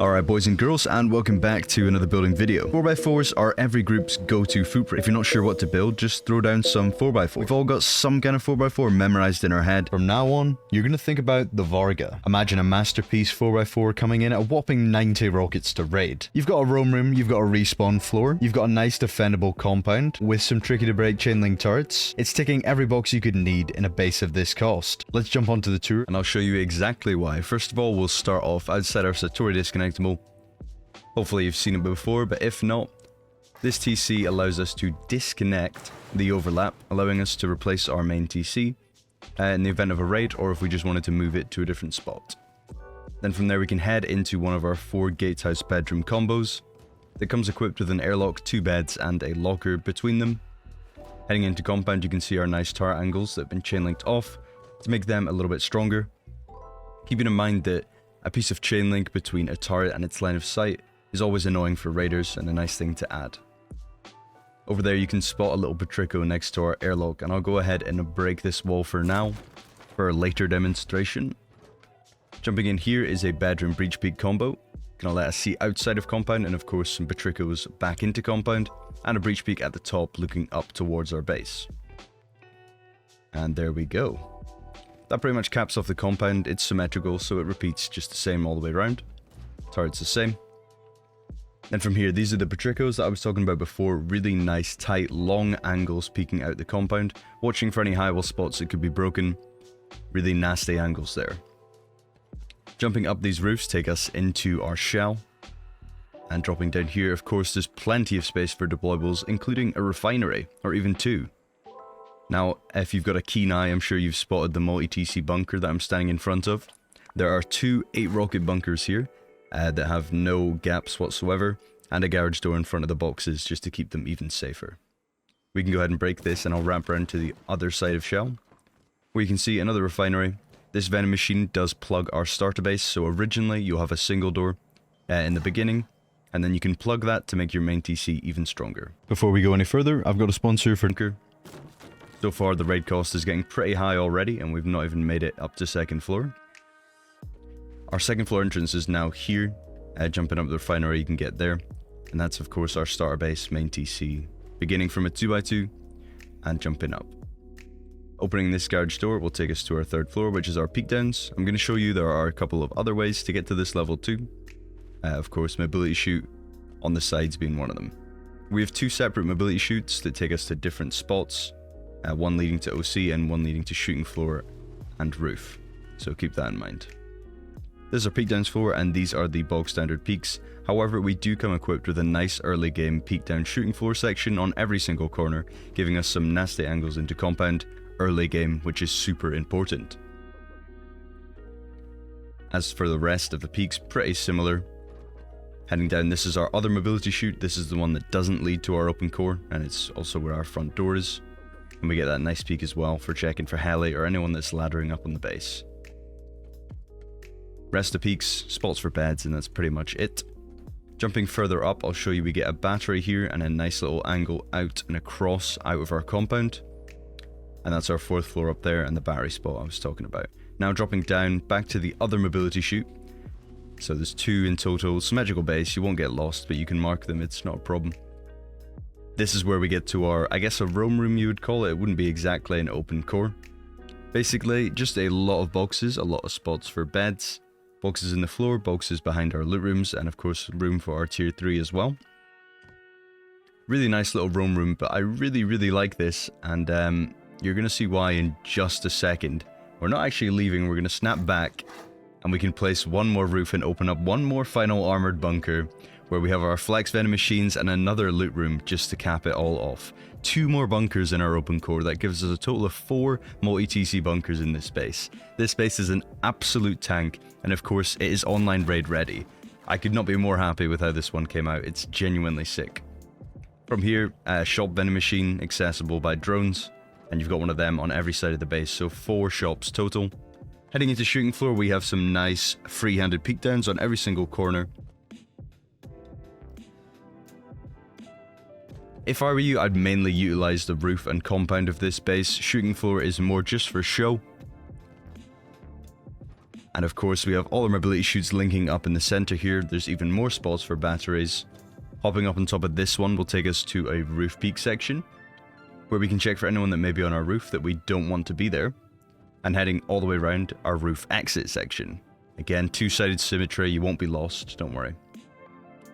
Alright boys and girls, and welcome back to another building video. 4x4s are every group's go-to footprint. If you're not sure what to build, just throw down some 4x4. We've all got some kind of 4x4 memorized in our head. From now on, you're going to think about the Varga. Imagine a masterpiece 4x4 coming in at a whopping 90 rockets to raid. You've got a roam room, you've got a respawn floor, you've got a nice defendable compound with some tricky to break chain link turrets. It's ticking every box you could need in a base of this cost. Let's jump onto the tour and I'll show you exactly why. First of all, we'll start off outside our Satori disconnectable. Hopefully you've seen it before, but if not, this TC allows us to disconnect the overlap, allowing us to replace our main TC in the event of a raid, or if we just wanted to move it to a different spot. Then from there we can head into one of our 4 gatehouse bedroom combos that comes equipped with an airlock, 2 beds and a locker between them. Heading into compound, you can see our nice turret angles that have been chain linked off to make them a little bit stronger. Keeping in mind that a piece of chain link between a turret and its line of sight is always annoying for raiders and a nice thing to add. Over there you can spot a little Patrico next to our airlock, and I'll go ahead and break this wall for now for a later demonstration. Jumping in here is a bedroom breach peak combo. Gonna let us see outside of compound, and of course some Patricos back into compound, and a breach peak at the top looking up towards our base. And there we go. That pretty much caps off the compound. It's symmetrical, so it repeats just the same all the way around. Turret's the same. Then from here, these are the Patricos that I was talking about before. Really nice, tight, long angles peeking out the compound. Watching for any high wall spots that could be broken. Really nasty angles there. Jumping up these roofs take us into our shell. And dropping down here, of course, there's plenty of space for deployables, including a refinery, or even 2. Now, if you've got a keen eye, I'm sure you've spotted the multi-TC bunker that I'm standing in front of. There are 2 8-rocket bunkers here that have no gaps whatsoever, and a garage door in front of the boxes just to keep them even safer. We can go ahead and break this, and I'll wrap around to the other side of shell, where you can see another refinery. This vending machine does plug our starter base, so originally you'll have a single door in the beginning, and then you can plug that to make your main TC even stronger. Before we go any further, I've got a sponsor for bunker. So far, the raid cost is getting pretty high already, and we've not even made it up to 2nd floor. Our 2nd floor entrance is now here. Jumping up the refinery, you can get there. And that's, of course, our starter base, main TC, beginning from a 2x2 and jumping up. Opening this garage door will take us to our 3rd floor, which is our peak downs. I'm going to show you there are a couple of other ways to get to this level too. Of course, mobility chute on the sides being one of them. We have 2 separate mobility chutes that take us to different spots. One leading to OC and one leading to shooting floor and roof. So keep that in mind. This is our peak downs floor, and these are the bog standard peaks. However, we do come equipped with a nice early game peak down shooting floor section on every single corner, giving us some nasty angles into compound early game, which is super important. As for the rest of the peaks, pretty similar. Heading down, this is our other mobility chute. This is the one that doesn't lead to our open core, and it's also where our front door is. And we get that nice peak as well for checking for heli or anyone that's laddering up on the base. Rest of peaks, spots for beds, and that's pretty much it. Jumping further up, I'll show you we get a battery here and a nice little angle out and across out of our compound. And that's our 4th floor up there and the battery spot I was talking about. Now dropping down back to the other mobility chute. So there's 2 in total, symmetrical base, you won't get lost, but you can mark them, it's not a problem. This is where we get to our, I guess a roam room you would call it. It wouldn't be exactly an open core. Basically, just a lot of boxes, a lot of spots for beds, boxes in the floor, boxes behind our loot rooms, and of course room for our tier 3 as well. Really nice little roam room, but I really like this, and you're going to see why in just a second. We're not actually leaving, we're going to snap back, and we can place one more roof and open up one more final armored bunker, where we have our flex vending machines and another loot room just to cap it all off. 2 more bunkers in our open core. That gives us a total of 4 multi-TC bunkers in this space. This space is an absolute tank, and of course it is online raid ready. I could not be more happy with how this one came out. It's genuinely sick. From here, a shop vending machine accessible by drones, and you've got one of them on every side of the base, so 4 shops total. Heading into shooting floor, we have some nice free-handed peak downs on every single corner. If I were you, I'd mainly utilize the roof and compound of this base. Shooting floor is more just for show. And of course, we have all our mobility chutes linking up in the center here. There's even more spots for batteries. Hopping up on top of this one will take us to a roof peak section, where we can check for anyone that may be on our roof that we don't want to be there. And heading all the way around our roof exit section. Again, two-sided symmetry, you won't be lost, don't worry.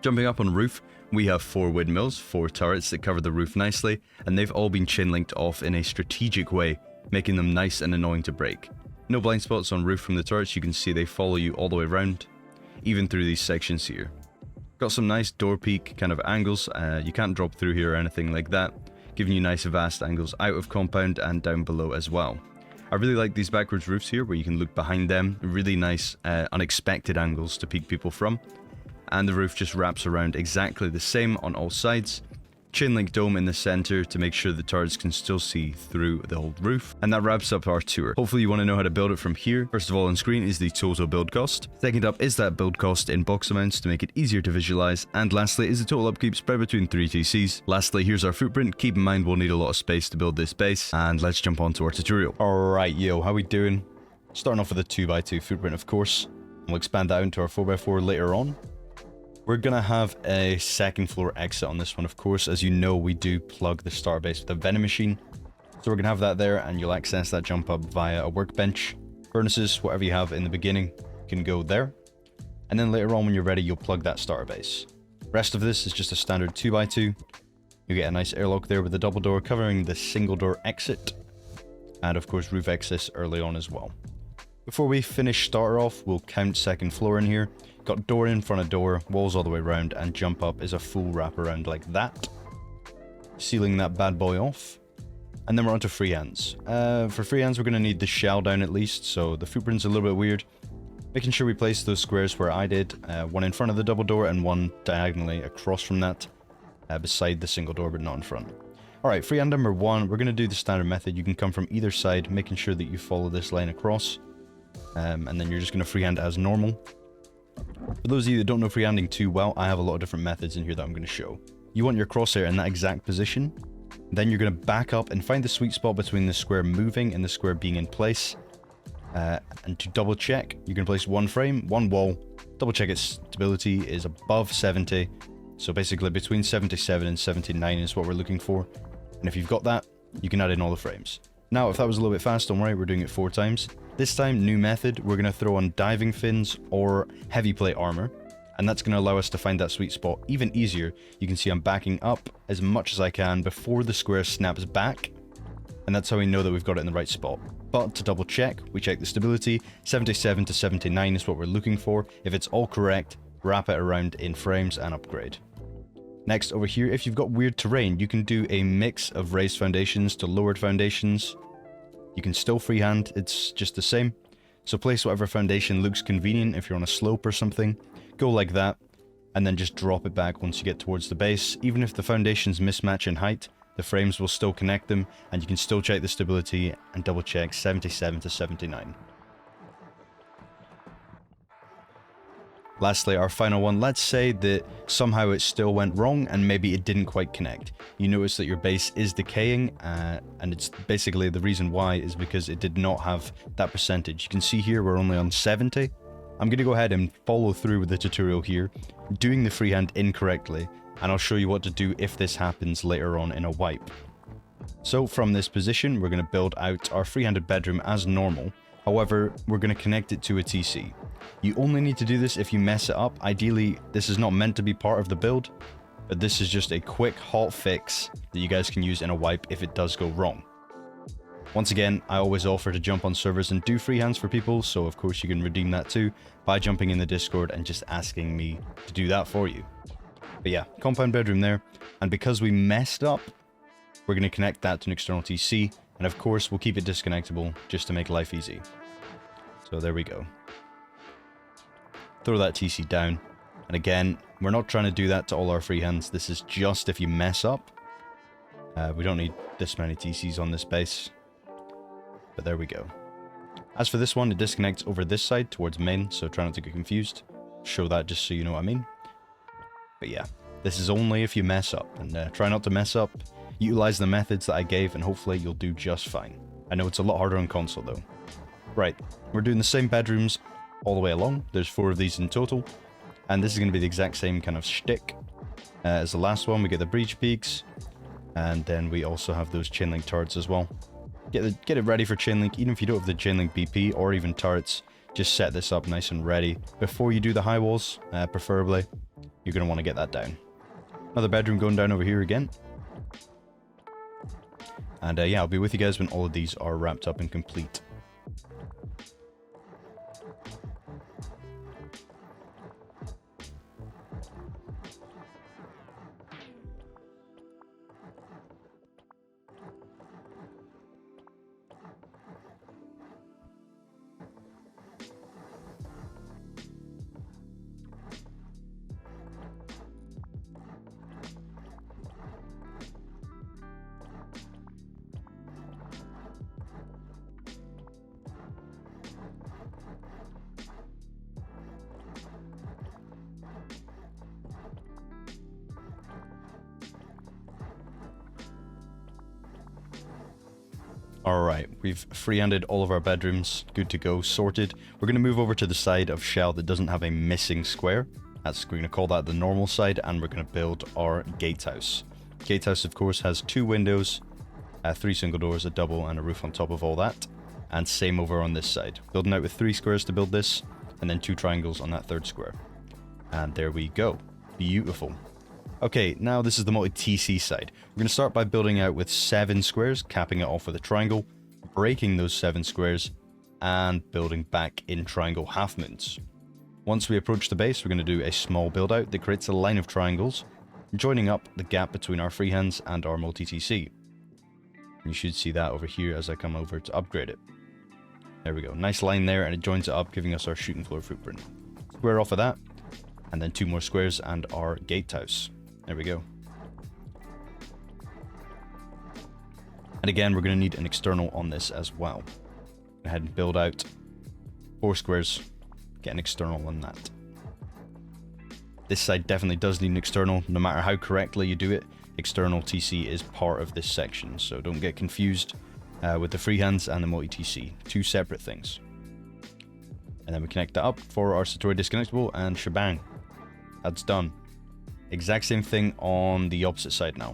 Jumping up on roof, we have 4 windmills, 4 turrets that cover the roof nicely, and they've all been chain linked off in a strategic way, making them nice and annoying to break. No blind spots on roof from the turrets, you can see they follow you all the way around, even through these sections here. Got some nice door peak kind of angles, you can't drop through here or anything like that, giving you nice vast angles out of compound and down below as well. I really like these backwards roofs here where you can look behind them, really nice unexpected angles to peek people from. And the roof just wraps around exactly the same on all sides. Chain link dome in the center to make sure the turrets can still see through the whole roof. And that wraps up our tour. Hopefully you want to know how to build it from here. First of all, on screen is the total build cost. Second up is that build cost in box amounts to make it easier to visualize. And lastly is the total upkeep spread between 3 TCs. Lastly, here's our footprint. Keep in mind we'll need a lot of space to build this base. And let's jump on to our tutorial. Alright, yo, how we doing? Starting off with a 2x2 footprint, of course. We'll expand that out into our 4x4 later on. We're gonna have a second floor exit on this one, of course. As you know, we do plug the starter base with a vending machine. So we're gonna have that there, and you'll access that jump up via a workbench. Furnaces, whatever you have in the beginning, can go there. And then later on, when you're ready, you'll plug that starter base. Rest of this is just a standard 2x2. You get a nice airlock there with a double door covering the single door exit. And of course, roof access early on as well. Before we finish starter off, we'll count second floor in here. Got door in front of door, walls all the way around, and jump up is a full wrap around like that. Sealing that bad boy off. And then we're onto freehands. For freehands, we're going to need the shell down at least, so the footprint's a little bit weird. Making sure we place those squares where I did, one in front of the double door and one diagonally across from that, beside the single door but not in front. Alright, freehand number 1, we're going to do the standard method. You can come from either side, making sure that you follow this line across. And then you're just going to freehand as normal. For those of you that don't know freehanding too well, I have a lot of different methods in here that I'm going to show. You want your crosshair in that exact position. Then you're going to back up and find the sweet spot between the square moving and the square being in place. And to double check, you can place one frame, one wall, double check its stability is above 70. So basically between 77 and 79 is what we're looking for. And if you've got that, you can add in all the frames. Now, if that was a little bit fast, don't worry, we're doing it 4 times. This time, new method, we're going to throw on diving fins or heavy plate armor. And that's going to allow us to find that sweet spot even easier. You can see I'm backing up as much as I can before the square snaps back. And that's how we know that we've got it in the right spot. But to double check, we check the stability. 77 to 79 is what we're looking for. If it's all correct, wrap it around in frames and upgrade. Next, over here, if you've got weird terrain, you can do a mix of raised foundations to lowered foundations. You can still freehand, it's just the same. So place whatever foundation looks convenient. If you're on a slope or something, go like that, and then just drop it back once you get towards the base. Even if the foundations mismatch in height, the frames will still connect them, and you can still check the stability and double check 77 to 79. Lastly, our final one, let's say that somehow it still went wrong and maybe it didn't quite connect. You notice that your base is decaying, and it's basically the reason why is because it did not have that percentage. You can see here we're only on 70. I'm going to go ahead and follow through with the tutorial here, doing the freehand incorrectly, and I'll show you what to do if this happens later on in a wipe. So from this position, we're going to build out our freehanded bedroom as normal. However, we're going to connect it to a TC. You only need to do this if you mess it up. Ideally, this is not meant to be part of the build, but this is just a quick hot fix that you guys can use in a wipe if it does go wrong. Once again, I always offer to jump on servers and do freehands for people, so of course you can redeem that too by jumping in the Discord and just asking me to do that for you. But yeah, compound bedroom there, and because we messed up, we're going to connect that to an external TC, and of course we'll keep it disconnectable just to make life easy. So there we go. Throw that TC down, and again, we're not trying to do that to all our freehands. This is just if you mess up. We don't need this many TCs on this base, but there we go. As for this one, it disconnects over this side towards main, so try not to get confused. Show that just so you know what I mean. But yeah, this is only if you mess up, and try not to mess up. Utilize the methods that I gave, and hopefully you'll do just fine. I know it's a lot harder on console though. Right, we're doing the same bedrooms all the way along. There's 4 of these in total. And this is going to be the exact same kind of shtick as the last one. We get the breach peaks. And then we also have those chain link turrets as well. Get it ready for chain link. Even if you don't have the chain link BP or even turrets, just set this up nice and ready. Before you do the high walls, preferably, you're going to want to get that down. Another bedroom going down over here again. And yeah, I'll be with you guys when all of these are wrapped up and complete. Alright, we've freehanded all of our bedrooms, good to go, sorted. We're going to move over to the side of Shell that doesn't have a missing square. We're going to call that the normal side, and we're going to build our gatehouse. Gatehouse, of course, has 2 windows, 3 single doors, a double, and a roof on top of all that. And same over on this side. Building out with 3 squares to build this, and then 2 triangles on that 3rd square. And there we go. Beautiful. Okay, now this is the multi-TC side. We're going to start by building out with 7 squares, capping it off with a triangle, breaking those 7 squares, and building back in triangle half moons. Once we approach the base, we're going to do a small build out that creates a line of triangles, joining up the gap between our freehands and our multi-TC. You should see that over here as I come over to upgrade it. There we go, nice line there, and it joins it up, giving us our shooting floor footprint. Square off of that, and then 2 more squares and our gatehouse. There we go. And again, we're going to need an external on this as well. Go ahead and build out 4 squares, get an external on that. This side definitely does need an external. No matter how correctly you do it, external TC is part of this section. So don't get confused with the freehands and the multi-TC. 2 separate things. And then we connect that up for our Satori disconnectable, and shebang. That's done. Exact same thing on the opposite side now.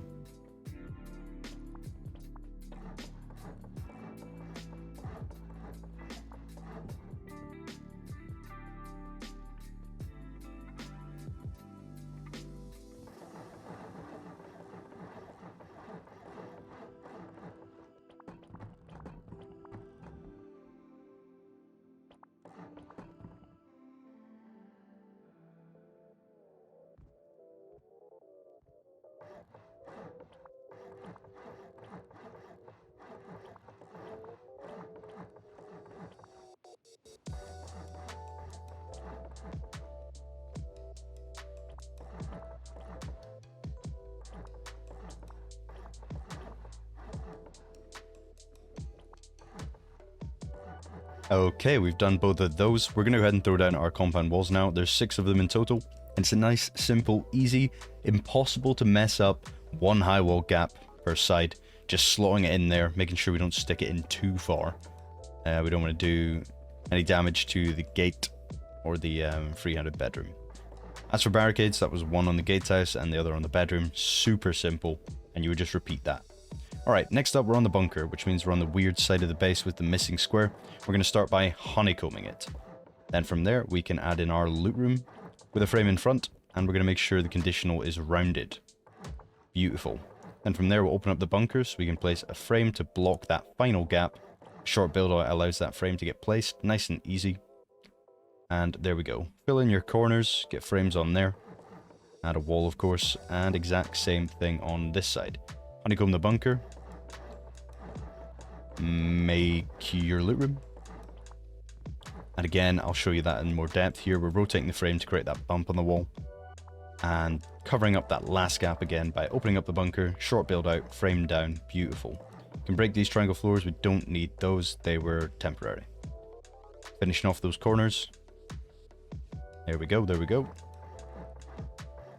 Okay, we've done both of those. We're going to go ahead and throw down our compound walls now. There's 6 of them in total. It's a nice, simple, easy, impossible to mess up 1 high wall gap per side. Just slotting it in there, making sure we don't stick it in too far. We don't want to do any damage to the gate or the free-handed bedroom. As for barricades, that was 1 on the gatehouse and the other on the bedroom. Super simple, and you would just repeat that. Alright, next up we're on the bunker, which means we're on the weird side of the base with the missing square. We're going to start by honeycombing it. Then from there, we can add in our loot room with a frame in front, and we're going to make sure the conditional is rounded. Beautiful. Then from there, we'll open up the bunkers so we can place a frame to block that final gap. Short build out allows that frame to get placed, nice and easy. And there we go. Fill in your corners, get frames on there. Add a wall, of course, and exact same thing on this side. Honeycomb the bunker. Make your loot room. And again, I'll show you that in more depth here. We're rotating the frame to create that bump on the wall. And covering up that last gap again by opening up the bunker, short build out, frame down, beautiful. You can break these triangle floors, we don't need those, they were temporary. Finishing off those corners. There we go, there we go.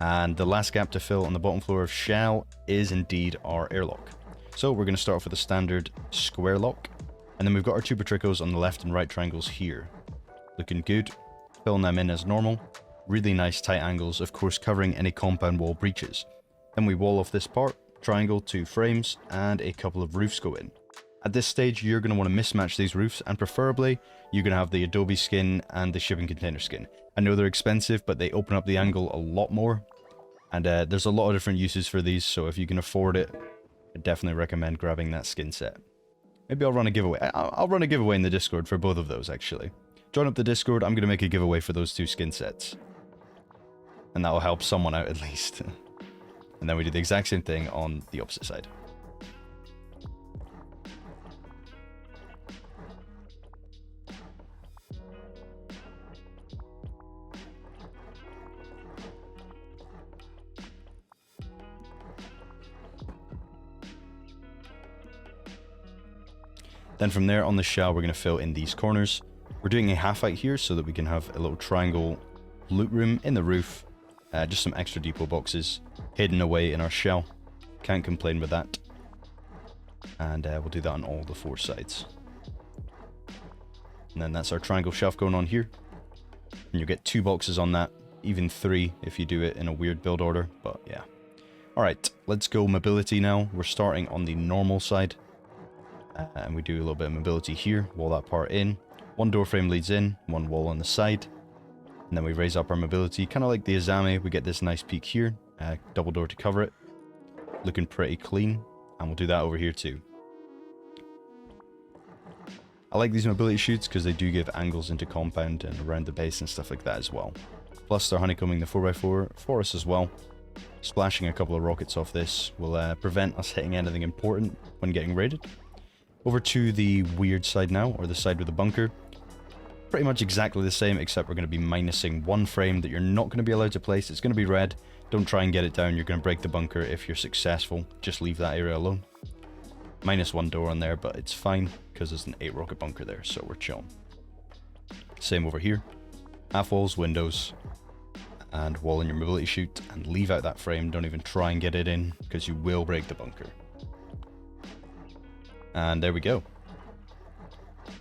And the last gap to fill on the bottom floor of Shell is indeed our airlock. So we're going to start off with a standard square lock. And then we've got our two patricos on the left and right triangles here. Looking good. Filling them in as normal. Really nice tight angles, of course covering any compound wall breaches. Then we wall off this part, triangle 2 frames, and a couple of roofs go in. At this stage, you're going to want to mismatch these roofs, and preferably, you're going to have the Adobe skin and the shipping container skin. I know they're expensive, but they open up the angle a lot more, and there's a lot of different uses for these, so if you can afford it, I definitely recommend grabbing that skin set. Maybe I'll run a giveaway. I'll run a giveaway in the Discord for both of those, actually. Join up the Discord, I'm going to make a giveaway for those 2 skin sets. And that will help someone out at least. And then we do the exact same thing on the opposite side. Then from there on the shell, we're going to fill in these corners. We're doing a half height here so that we can have a little triangle loot room in the roof. Just some extra depot boxes hidden away in our shell. Can't complain with that. And we'll do that on all the 4 sides. And then that's our triangle shelf going on here. And you'll get 2 boxes on that, even 3 if you do it in a weird build order, but yeah. Alright, let's go mobility now. We're starting on the normal side. And we do a little bit of mobility here, wall that part in. 1 door frame leads in, 1 wall on the side. And then we raise up our mobility, kind of like the Azami. We get this nice peak here, double door to cover it. Looking pretty clean, and we'll do that over here too. I like these mobility chutes because they do give angles into compound and around the base and stuff like that as well. Plus they're honeycombing the 4x4 for us as well. Splashing a couple of rockets off this will prevent us hitting anything important when getting raided. Over to the weird side now, or the side with the bunker. Pretty much exactly the same, except we're going to be minusing 1 frame that you're not going to be allowed to place. It's going to be red. Don't try and get it down. You're going to break the bunker if you're successful. Just leave that area alone. Minus 1 door on there, but it's fine because there's an 8 rocket bunker there, so we're chilling. Same over here. Half walls, windows, and wall in your mobility chute, and leave out that frame. Don't even try and get it in because you will break the bunker. And there we go.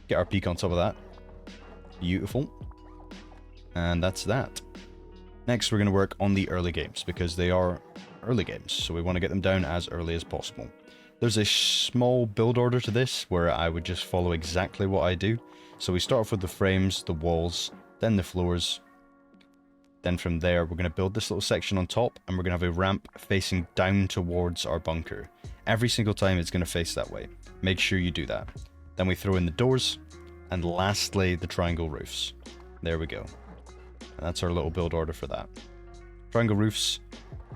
Get our peak on top of that. Beautiful. And that's that. Next, we're going to work on the early games because they are early games, so we want to get them down as early as possible. There's a small build order to this where I would just follow exactly what I do. So we start off with the frames, the walls, then the floors. Then from there, we're going to build this little section on top, and we're going to have a ramp facing down towards our bunker. Every single time it's going to face that way. Make sure you do that. Then we throw in the doors, and lastly, the triangle roofs. There we go. And that's our little build order for that. Triangle roofs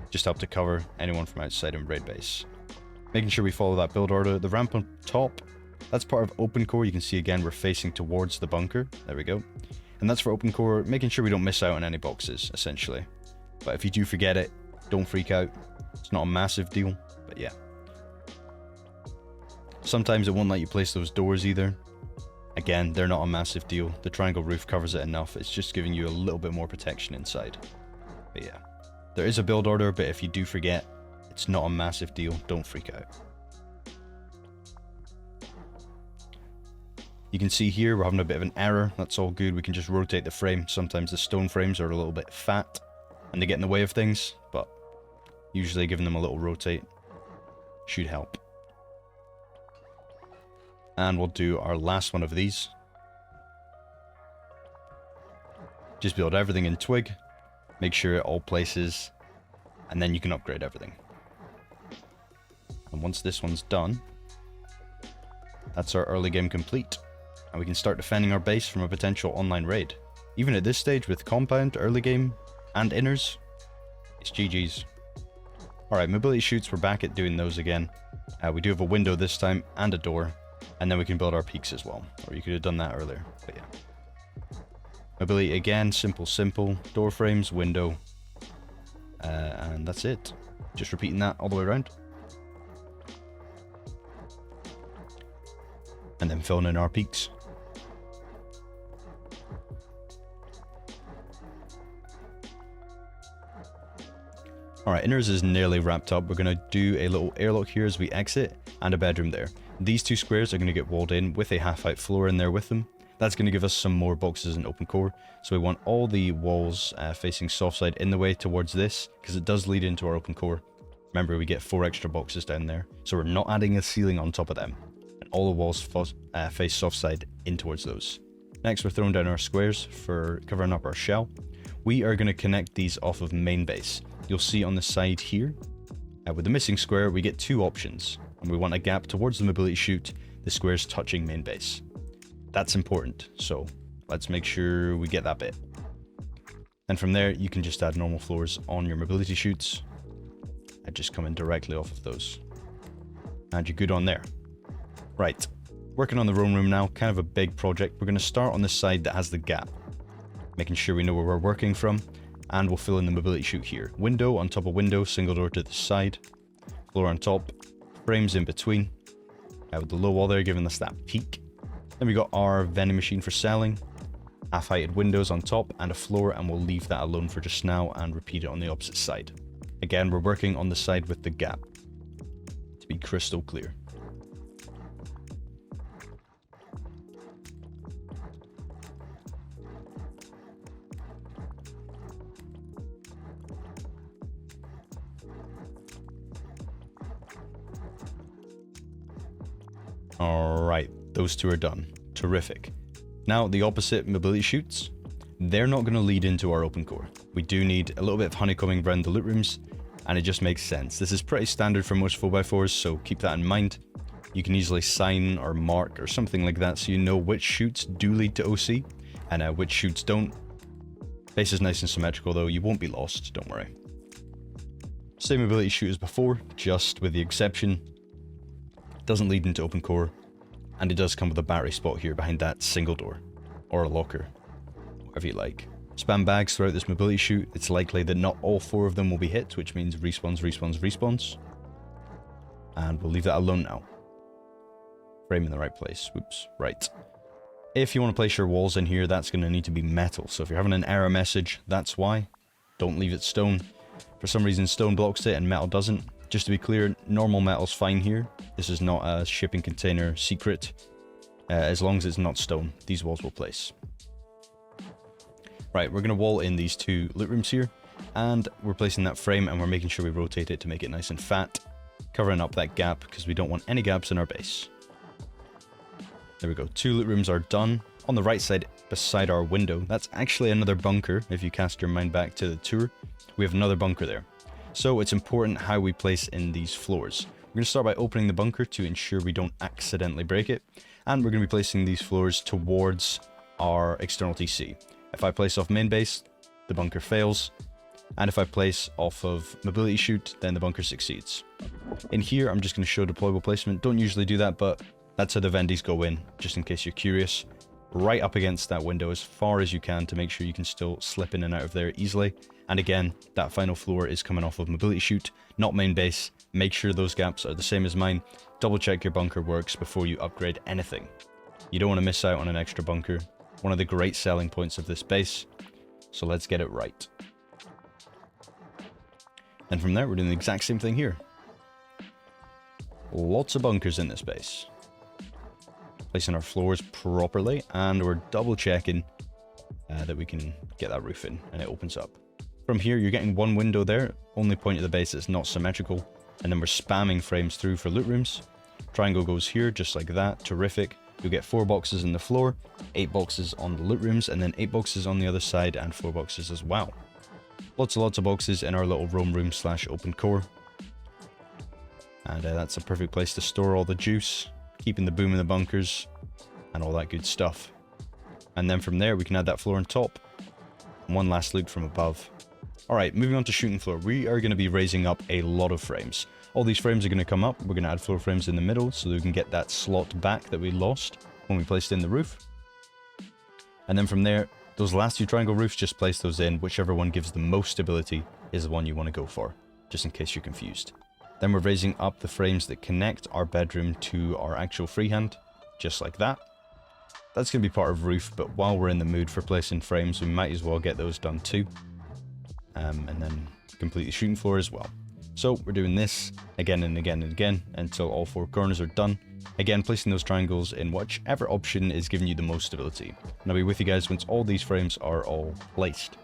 just help to cover anyone from outside in raid base. Making sure we follow that build order. The ramp on top, that's part of Opencore. You can see again, we're facing towards the bunker. There we go. And that's for Opencore, making sure we don't miss out on any boxes, essentially. But if you do forget it, don't freak out. It's not a massive deal, but yeah. Sometimes it won't let you place those doors either. Again, they're not a massive deal. The triangle roof covers it enough. It's just giving you a little bit more protection inside. But yeah, there is a build order, but if you do forget, it's not a massive deal. Don't freak out. You can see here we're having a bit of an error. That's all good. We can just rotate the frame. Sometimes the stone frames are a little bit fat and they get in the way of things, but usually giving them a little rotate should help. And we'll do our last one of these. Just build everything in twig. Make sure it all places, and then you can upgrade everything. And once this one's done, that's our early game complete. And we can start defending our base from a potential online raid. Even at this stage with compound, early game, and inners, it's GG's. Alright, mobility chutes, we're back at doing those again. We do have a window this time, and a door. And then we can build our peaks as well. Or you could have done that earlier, but yeah. Mobility again, simple. Door frames, window. And that's it. Just repeating that all the way around. And then filling in our peaks. Alright, inners is nearly wrapped up. We're going to do a little airlock here as we exit, and a bedroom there. These 2 squares are going to get walled in with a half-height floor in there with them. That's going to give us some more boxes in Opencore. So we want all the walls facing soft side in the way towards this, because it does lead into our Opencore. Remember, we get 4 extra boxes down there, so we're not adding a ceiling on top of them. And all the walls face soft side in towards those. Next, we're throwing down our squares for covering up our shell. We are going to connect these off of main base. You'll see on the side here, with the missing square, we get 2 options. And we want a gap towards the mobility chute, the squares touching main base. That's important, so let's make sure we get that bit. And from there, you can just add normal floors on your mobility chutes. And just come in directly off of those. And you're good on there. Right, working on the roam room now, kind of a big project. We're going to start on the side that has the gap, making sure we know where we're working from, and we'll fill in the mobility chute here. Window on top of window, single door to the side, floor on top, frames in between, with the low wall there giving us that peak. Then we got our vending machine for selling, half-heighted windows on top, and a floor, and we'll leave that alone for just now and repeat it on the opposite side. Again, we're working on the side with the gap, to be crystal clear. Alright, those 2 are done. Terrific. Now, the opposite mobility chutes, they're not going to lead into our Opencore. We do need a little bit of honeycombing around the loot rooms, and it just makes sense. This is pretty standard for most 4x4s, so keep that in mind. You can easily sign or mark or something like that so you know which chutes do lead to OC, and which chutes don't. Base is nice and symmetrical though, you won't be lost, don't worry. Same mobility chute as before, just with the exception. Doesn't lead into Opencore, and it does come with a battery spot here behind that single door, or a locker, whatever you like. Spam bags throughout this mobility chute. It's likely that not all 4 of them will be hit, which means respawns, respawns, respawns. And we'll leave that alone now. Frame in the right place. Whoops. Right. If you want to place your walls in here, that's going to need to be metal. So if you're having an error message, that's why. Don't leave it stone. For some reason, stone blocks it and metal doesn't. Just to be clear, normal metal's fine here. This is not a shipping container secret. As long as it's not stone, these walls will place. Right, we're going to wall in these 2 loot rooms here. And we're placing that frame and we're making sure we rotate it to make it nice and fat. Covering up that gap because we don't want any gaps in our base. There we go, 2 loot rooms are done. On the right side, beside our window, that's actually another bunker. If you cast your mind back to the tour, we have another bunker there. So it's important how we place in these floors. We're going to start by opening the bunker to ensure we don't accidentally break it. And we're going to be placing these floors towards our external TC. If I place off main base, the bunker fails. And if I place off of mobility chute, then the bunker succeeds. In here, I'm just going to show deployable placement. Don't usually do that, but that's how the vendies go in, just in case you're curious. Right up against that window as far as you can to make sure you can still slip in and out of there easily. And again, that final floor is coming off of mobility chute, not main base. Make sure those gaps are the same as mine. Double check your bunker works before you upgrade anything. You don't want to miss out on an extra bunker. One of the great selling points of this base. So let's get it right. And from there, we're doing the exact same thing here. Lots of bunkers in this base. Placing our floors properly, and we're double checking that we can get that roof in, and it opens up. From here, you're getting 1 window there, only point of the base that's not symmetrical, and then we're spamming frames through for loot rooms. Triangle goes here, just like that, terrific. You'll get 4 boxes in the floor, 8 boxes on the loot rooms, and then 8 boxes on the other side, and 4 boxes as well. Lots of boxes in our little roam room / open core. And that's a perfect place to store all the juice, keeping the boom in the bunkers, and all that good stuff. And then from there, we can add that floor on top. And 1 last loot from above. Alright, moving on to shooting floor. We are going to be raising up a lot of frames. All these frames are going to come up. We're going to add floor frames in the middle so that we can get that slot back that we lost when we placed in the roof. And then from there, those last 2 triangle roofs, just place those in. Whichever one gives the most stability is the one you want to go for, just in case you're confused. Then we're raising up the frames that connect our bedroom to our actual freehand, just like that. That's going to be part of roof, but while we're in the mood for placing frames, we might as well get those done too. And then complete the shooting floor as well. So we're doing this again and again and again until all 4 corners are done. Again, placing those triangles in whichever option is giving you the most stability. And I'll be with you guys once all these frames are all placed.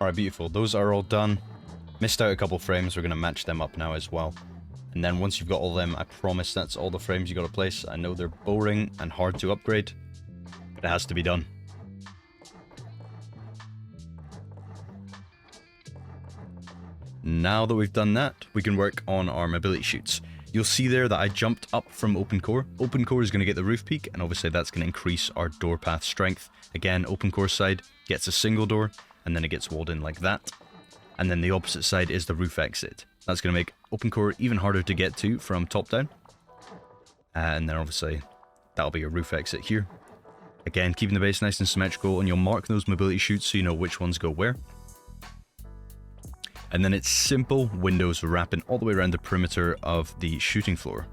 Alright, beautiful. Those are all done. Missed out a couple frames. We're going to match them up now as well. And then once you've got all them, I promise that's all the frames you got to place. I know they're boring and hard to upgrade, but it has to be done. Now that we've done that, we can work on our mobility chutes. You'll see there that I jumped up from Opencore. Opencore is going to get the roof peak, and obviously that's going to increase our door path strength. Again, Opencore side gets a single door, and then it gets walled in like that. And then the opposite side is the roof exit. That's going to make Opencore even harder to get to from top down. And then obviously that'll be a roof exit here. Again, keeping the base nice and symmetrical, and you'll mark those mobility chutes so you know which ones go where. And then it's simple windows wrapping all the way around the perimeter of the shooting floor.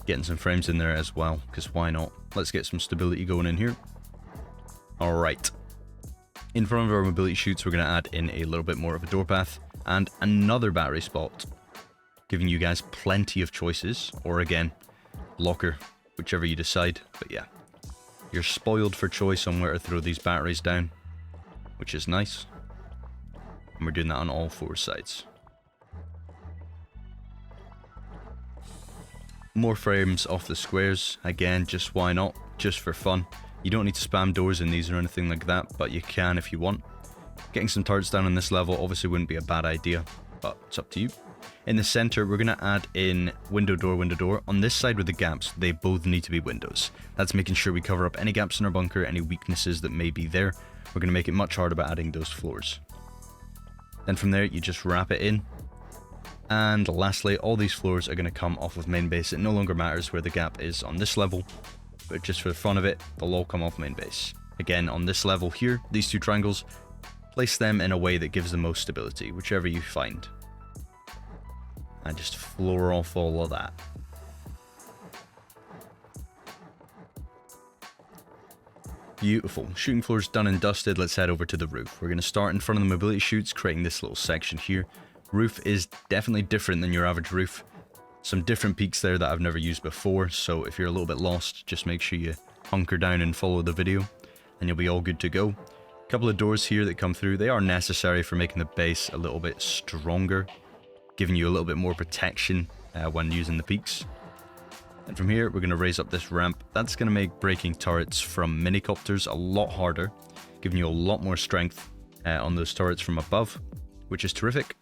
Getting some frames in there as well, because why not? Let's get some stability going in here. Alright. In front of our mobility chutes, we're going to add in a little bit more of a door path and another battery spot, giving you guys plenty of choices, or again, locker, whichever you decide. But yeah, you're spoiled for choice on where to throw these batteries down, which is nice. And we're doing that on all 4 sides. More frames off the squares, again, just why not, just for fun. You don't need to spam doors in these or anything like that, but you can if you want. Getting some turrets down on this level obviously wouldn't be a bad idea, but it's up to you. In the center, we're going to add in window door, window door. On this side with the gaps, they both need to be windows. That's making sure we cover up any gaps in our bunker, any weaknesses that may be there. We're going to make it much harder by adding those floors. Then from there, you just wrap it in. And lastly, all these floors are going to come off of main base. It no longer matters where the gap is on this level, but just for the fun of it, they'll all come off main base. Again, on this level here, these 2 triangles, place them in a way that gives the most stability, whichever you find. And just floor off all of that. Beautiful. Shooting floor's done and dusted. Let's head over to the roof. We're going to start in front of the mobility chutes, creating this little section here. Roof is definitely different than your average roof. Some different peaks there that I've never used before, so if you're a little bit lost, just make sure you hunker down and follow the video, and you'll be all good to go. A couple of doors here that come through, they are necessary for making the base a little bit stronger, giving you a little bit more protection when using the peaks. And from here, we're going to raise up this ramp. That's going to make breaking turrets from minicopters a lot harder, giving you a lot more strength on those turrets from above, which is terrific.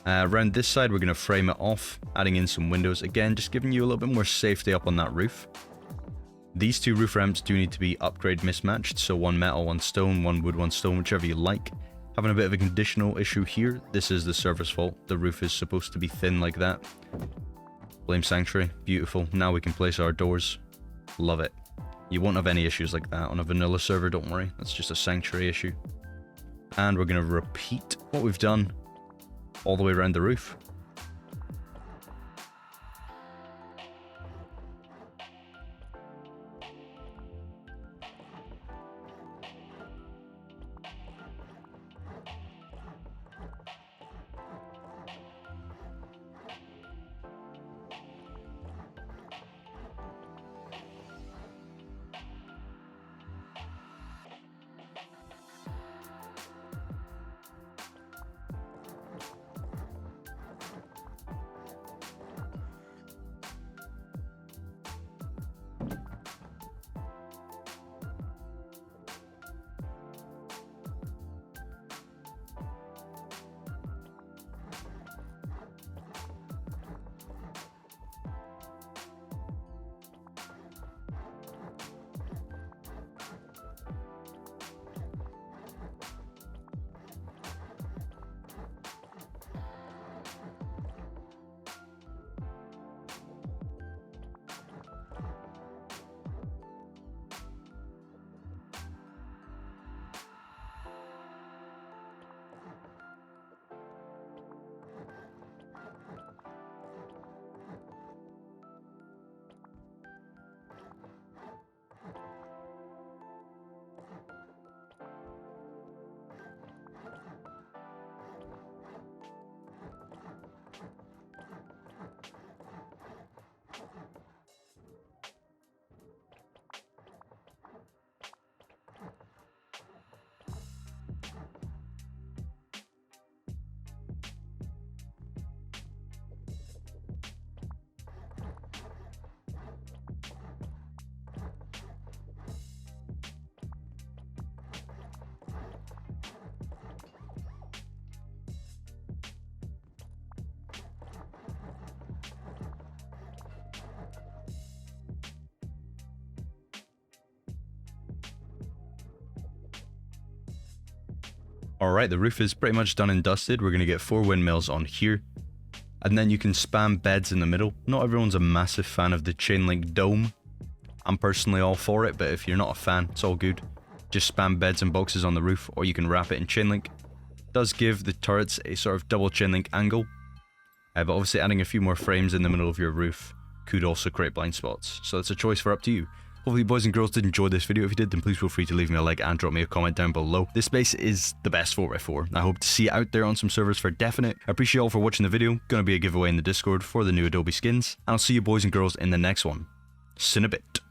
Around this side, we're going to frame it off, adding in some windows. Again, just giving you a little bit more safety up on that roof. These 2 roof ramps do need to be upgrade mismatched, so 1 metal, 1 stone, 1 wood, 1 stone, whichever you like. Having a bit of a conditional issue here. This is the server's fault. The roof is supposed to be thin like that. Flame Sanctuary, beautiful. Now we can place our doors. Love it. You won't have any issues like that on a vanilla server, don't worry. That's just a Sanctuary issue. And we're going to repeat what we've done all the way around the roof. Alright, the roof is pretty much done and dusted. We're going to get 4 windmills on here. And then you can spam beds in the middle. Not everyone's a massive fan of the chain link dome. I'm personally all for it, but if you're not a fan, it's all good. Just spam beds and boxes on the roof, or you can wrap it in chain link. It does give the turrets a sort of double chain link angle. But obviously adding a few more frames in the middle of your roof could also create blind spots. So it's a choice for up to you. Hopefully boys and girls did enjoy this video. If you did, then please feel free to leave me a like and drop me a comment down below. This space is the best 4x4. I hope to see it out there on some servers for definite. I appreciate you all for watching the video. Gonna be a giveaway in the Discord for the new Adobe skins. And I'll see you boys and girls in the next one. See you in a bit.